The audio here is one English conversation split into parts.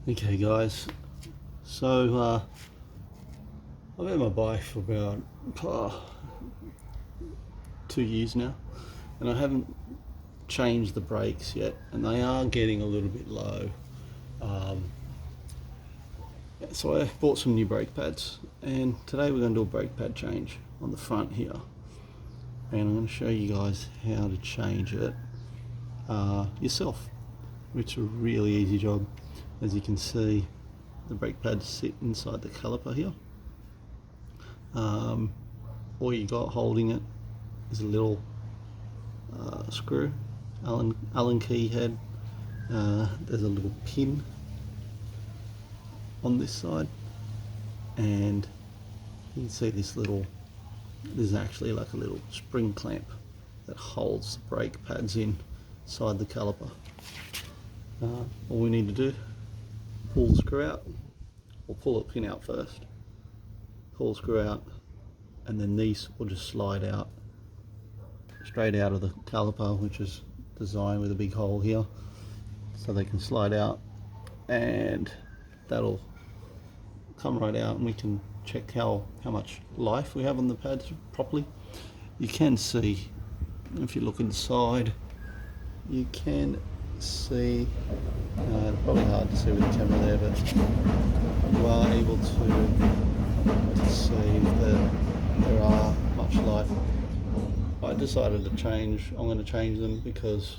Okay guys, so I've had my bike for about 2 years now, and I haven't changed the brakes yet, and they are getting a little bit low. So I bought some new brake pads, and today we're going to do a brake pad change on the front here, and I'm going to show you guys how to change it yourself, which is a really easy job. As you can see, the brake pads sit inside the caliper here. All you got holding it is a little screw, Allen key head. There's a little pin on this side, and you can see this is actually like a little spring clamp that holds the brake pads inside the caliper. All we need to do, pull the screw out, or pull the pin out first, pull the screw out, and then these will just slide out straight out of the caliper, which is designed with a big hole here, so they can slide out, and that'll come right out, and we can check how much life we have on the pads properly. You can see, if you look inside, you can see, probably hard to see with the camera there, but you are able to see that there are much life. I decided to change, I'm going to change them because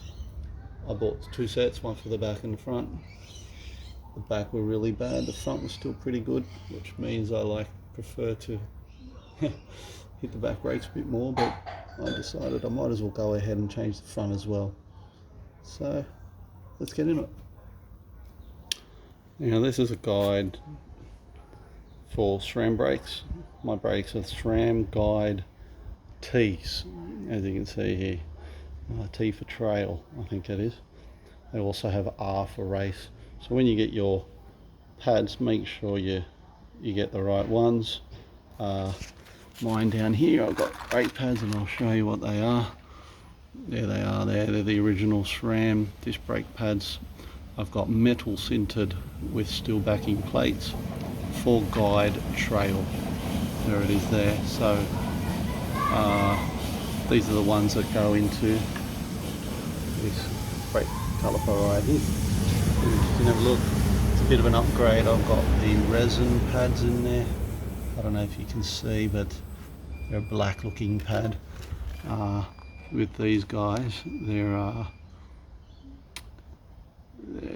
I bought two sets, one for the back and the front. The back were really bad, the front was still pretty good, which means I prefer to hit the back brakes a bit more, but I decided I might as well go ahead and change the front as well. So let's get into it. Now this is a guide for SRAM brakes. My brakes are SRAM Guide T's, as you can see here. T for trail, I think that is. They also have R for race. So when you get your pads, make sure you get the right ones. Mine down here, I've got brake pads, and I'll show you what they are. There they are there, they're the original SRAM disc brake pads. I've got metal sintered with steel backing plates for guide trail. There it is there. So these are the ones that go into this brake caliper right here. You can have a look, it's a bit of an upgrade. I've got the resin pads in there. I don't know if you can see, but they're a black looking pad. With these guys, there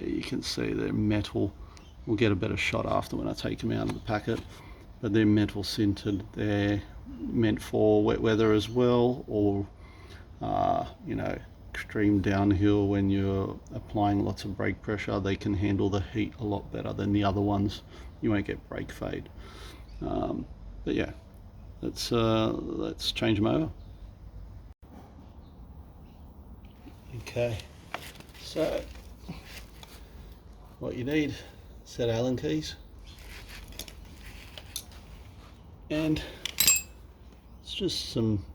you can see they're metal. We'll get a better shot after when I take them out of the packet, but they're metal sintered. They're meant for wet weather as well, or extreme downhill when you're applying lots of brake pressure. They can handle the heat a lot better than the other ones. You won't get brake fade. But yeah, let's change them over. Okay, so what you need, set Allen keys, and it's just some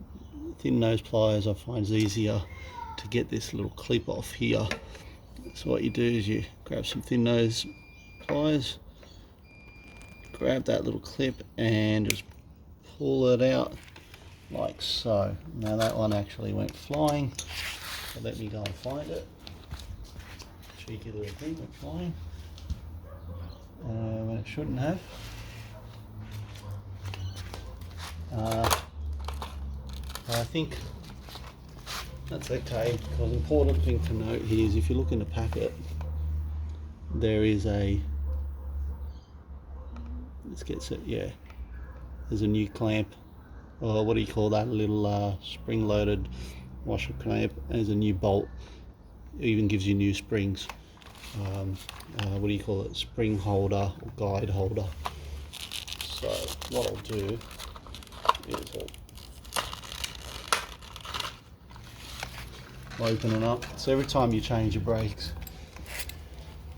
thin nose pliers. I find it's easier to get this little clip off here. So what you do is you grab some thin nose pliers, grab that little clip, and just pull it out like so. Now that one actually went flying, so let me go and find it. Cheeky little thing went flying when it shouldn't have. I think that's okay, because an important thing to note here is if you look in the packet, there is a, there's a new clamp, or what do you call that, a little spring loaded washer clamp. There's a new bolt, it even gives you new springs. What do you call it, spring holder or guide holder. So what I'll do is I'll open it up. So every time you change your brakes,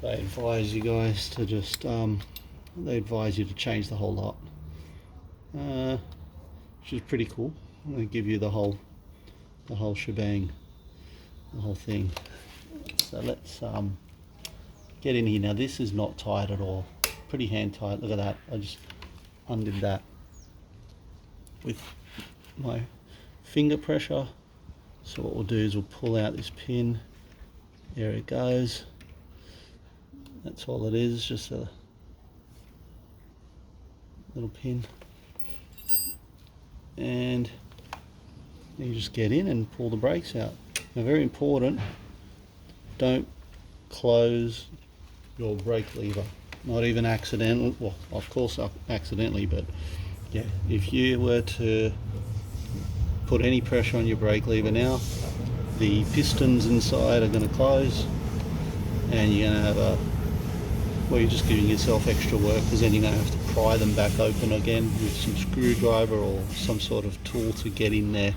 they advise you guys to just they advise you to change the whole lot, which is pretty cool. They give you the whole shebang, the whole thing. So let's get in here. Now this is not tight at all, pretty hand tight. Look at that, I just undid that with my finger pressure. So what we'll do is we'll pull out this pin. There it goes. That's all it is, just a little pin. And you just get in and pull the brakes out. Now, very important, don't close your brake lever, not even accidentally. Well, of course accidentally, but yeah, if you were to put any pressure on your brake lever now, the pistons inside are going to close, and you're going to have a, well, you're just giving yourself extra work, because then you're going to have to pry them back open again with some screwdriver or some sort of tool to get in there.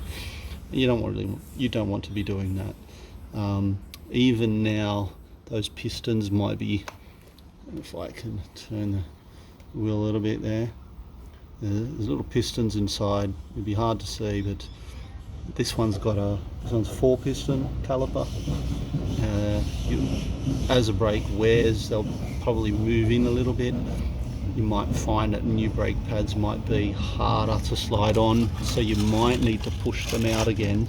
You don't want to be doing that. Even now, those pistons might be, if I can turn the wheel a little bit there, there's little pistons inside. It'd be hard to see, but this one's 4 piston caliper. As the brake wears, they'll probably move in a little bit. You might find that new brake pads might be harder to slide on, so you might need to push them out again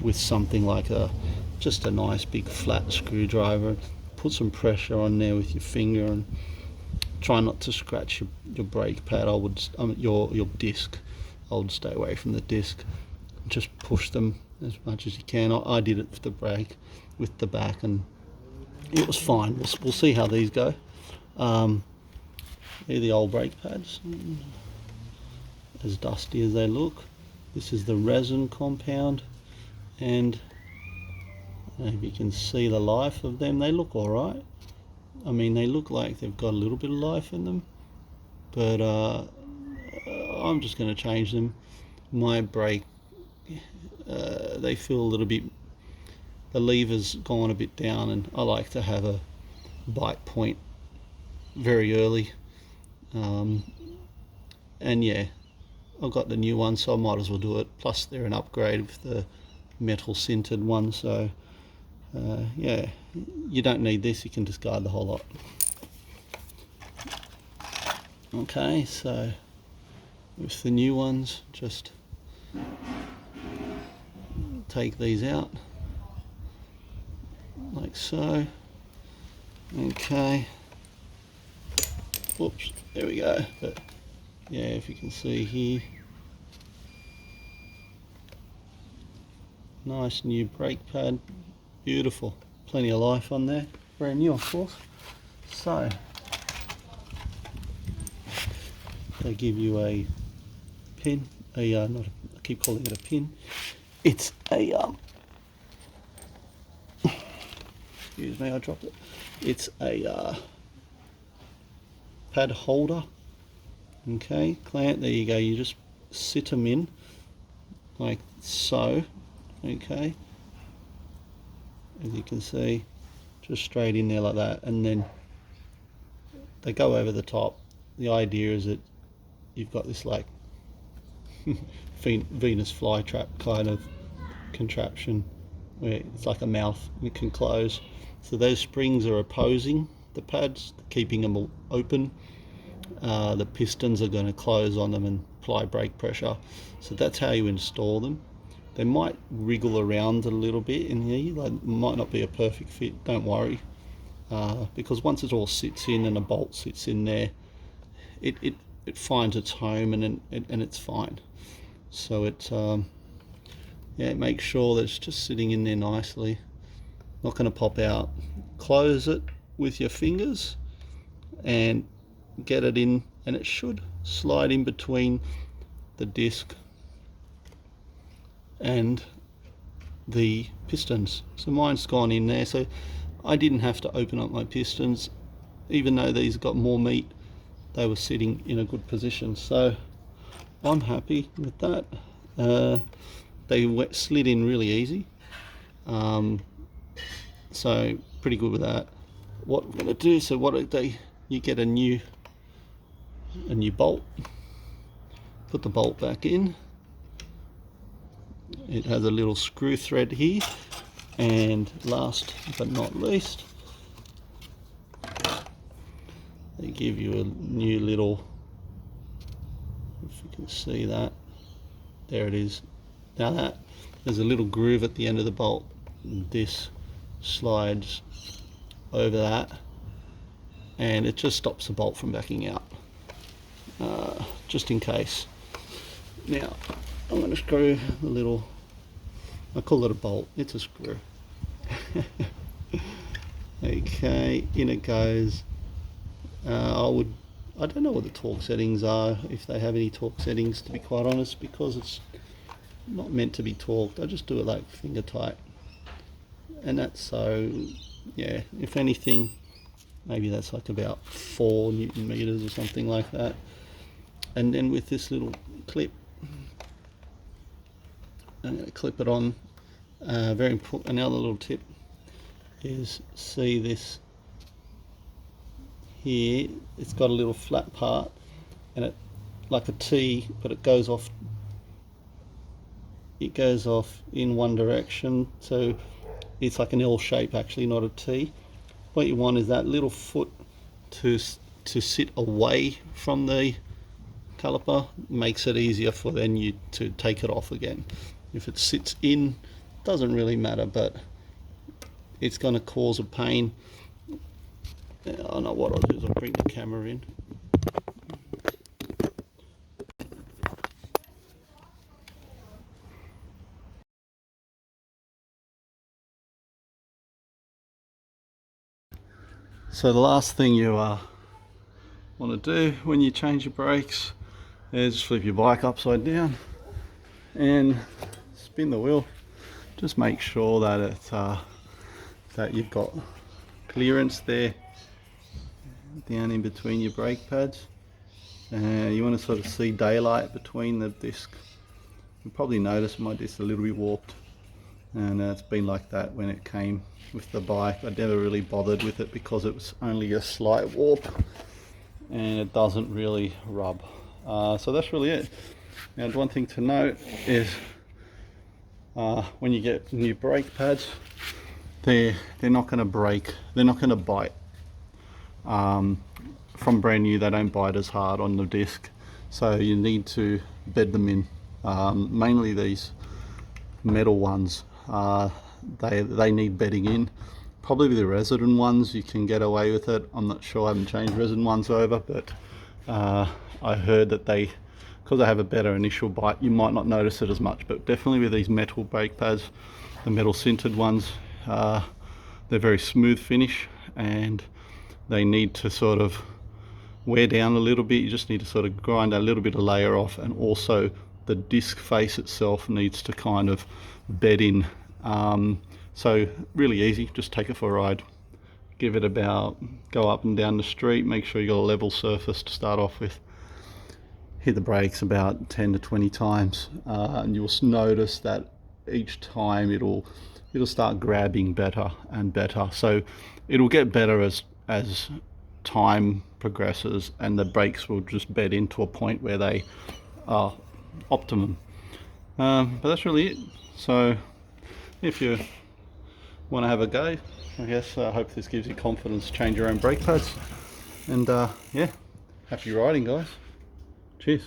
with something like just a nice big flat screwdriver. Put some pressure on there with your finger and try not to scratch your brake pad. Your disc. I would stay away from the disc. Just push them as much as you can. I did it with the brake, with the back, and it was fine. We'll see how these go. They're the old brake pads, as dusty as they look. This is the resin compound, and if you can see the life of them, they look alright. I mean, they look like they've got a little bit of life in them, but I'm just going to change them. My brake, they feel a little bit, the lever's gone a bit down, and I like to have a bite point very early. And yeah, I've got the new one, so I might as well do it. Plus they're an upgrade with the metal sintered one, so yeah, you don't need this, you can discard the whole lot. Okay, so with the new ones, just take these out like so. Okay, whoops, there we go. But yeah, if you can see here, nice new brake pad, beautiful, plenty of life on there, brand new of course. So they give you a pin, I keep calling it a pin, it's a excuse me, I dropped it. It's a pad holder. Okay, clamp, there you go, you just sit them in like so. Okay, as you can see, just straight in there like that, and then they go over the top. The idea is that you've got this like Venus flytrap kind of contraption where it's like a mouth and it can close. So those springs are opposing the pads, keeping them all open. The pistons are going to close on them and apply brake pressure. So that's how you install them. They might wriggle around a little bit in here, like might not be a perfect fit, don't worry. Because once it all sits in and a bolt sits in there, it finds its home and it's fine. So yeah, make sure that it's just sitting in there nicely, not going to pop out. Close it with your fingers and get it in, and it should slide in between the disc and the pistons. So mine's gone in there, so I didn't have to open up my pistons. Even though these got more meat, they were sitting in a good position, so I'm happy with that. They slid in really easy, so pretty good with that. What I'm going to do, so you get a new bolt, put the bolt back in. It has a little screw thread here, and last but not least, they give you a new little, if you can see that, there it is. Now that there's a little groove at the end of the bolt, this slides over that and it just stops the bolt from backing out, just in case. Now I'm going to screw the little, I call it a bolt, it's a screw. Okay, in it goes. I don't know what the torque settings are, if they have any torque settings, to be quite honest, because it's not meant to be torqued. I just do it like finger tight, and that's, so yeah, if anything, maybe that's like about 4 Newton meters or something like that. And then with this little clip, I'm going to clip it on. Very important. Another little tip is, see this here, it's got a little flat part and it, like a T, but it goes off in one direction, so it's like an L shape actually, not a T. What you want is that little foot to sit away from the caliper, makes it easier for then you to take it off again. If it sits in, doesn't really matter, but it's going to cause a pain. I know what I'll do is I'll bring the camera in. So the last thing you want to do when you change your brakes is flip your bike upside down and spin the wheel. Just make sure that it's that you've got clearance there down in between your brake pads. You want to sort of see daylight between the disc. You'll probably notice my disc a little bit warped, and it's been like that when it came with the bike. I never really bothered with it because it was only a slight warp and it doesn't really rub. So that's really it. Now, one thing to note is when you get new brake pads, they're not going to break, they're not going to bite. From brand new, they don't bite as hard on the disc, so you need to bed them in. Mainly these metal ones, they need bedding in. Probably the resin ones you can get away with it. I'm not sure, I haven't changed resin ones over, but I heard that because they have a better initial bite, you might not notice it as much. But definitely with these metal brake pads, the metal sintered ones, they're very smooth finish and they need to sort of wear down a little bit. You just need to sort of grind a little bit of layer off, and also the disc face itself needs to kind of bed in. So really easy, just take it for a ride, give it about, go up and down the street, make sure you got a level surface to start off with, hit the brakes about 10 to 20 times, and you'll notice that each time it'll start grabbing better and better. So it'll get better as time progresses, and the brakes will just bed into a point where they are optimum. But that's really it. So if you want to have a go, I guess I hope this gives you confidence to change your own brake pads. And yeah, happy riding, guys. Cheers.